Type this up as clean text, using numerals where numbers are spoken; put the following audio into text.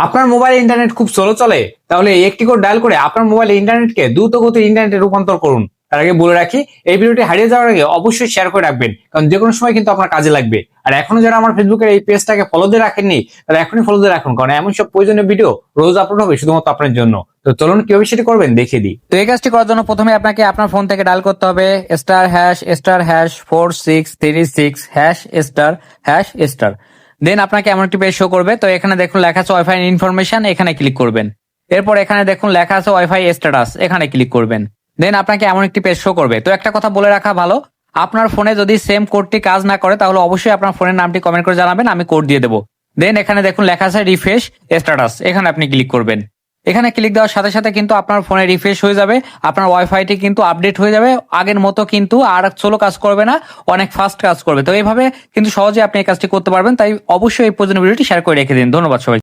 আপনার মোবাইলে ইন্টারনেট খুব স্লো চলে, তাহলে এই একটি কোড ডায়াল করে আপনার মোবাইলে ইন্টারনেটকে দ্রুত গতির ইন্টারনেটে রূপান্তর করুন। তার আগে বলে রাখি, এই ভিডিওটি হারিয়ে যাওয়ার আগে অবশ্যই শেয়ার করে রাখবেন, কারণ যে কোনো সময় কিন্তু আপনার কাজে লাগবে। আর এখনো যারা আমার ফেসবুকের এই পেজটাকে ফলো দিয়ে রাখেননি, তারা এখনই ফলো দিয়ে রাখুন, কারণ এমন সব প্রয়োজনীয় ভিডিও রোজ আপলোড হবে শুধুমাত্র আপনার জন্য। তো চলুন কিভাবে সেটি করবেন দেখিয়ে দিই। তো এই কাজটি করার জন্য প্রথমে আপনাকে আপনার ফোন থেকে ডায়াল করতে হবে *#*4636 দেন আপনাকে এমন একটি পেজ শো করবে। তো এখানে দেখুন লেখা আছে ওয়াইফাই ইনফরমেশন, এখানে ক্লিক করবেন। এরপর এখানে দেখুন লেখা আছে ওয়াইফাই স্ট্যাটাস, এখানে ক্লিক করবেন। দেন আপনাকে এমন একটি পেজ শো করবে। তো একটা কথা বলে রাখা ভালো, আপনার ফোনে যদি সেম কোডটি কাজ না করে তাহলে অবশ্যই আপনার ফোনের নামটি কমেন্ট করে জানাবেন, আমি কোড দিয়ে দেবো। দেন এখানে দেখুন লেখা আছে রিফ্রেশ স্ট্যাটাস, এখানে আপনি ক্লিক করবেন। এখানে ক্লিক দেওয়ার সাথে সাথে কিন্তু আপনার ফোনে রিফ্রেশ হয়ে যাবে, আপনার ওয়াইফাইটি কিন্তু আপডেট হয়ে যাবে, আগের মতো কিন্তু আর স্লো কাজ করবে না, অনেক ফাস্ট কাজ করবে। তো এইভাবে কিন্তু সহজে আপনি এই কাজটি করতে পারবেন। তাই অবশ্যই এই প্রয়োজনীয় ভিডিওটি শেয়ার করে রেখে দিন। ধন্যবাদ সবাই।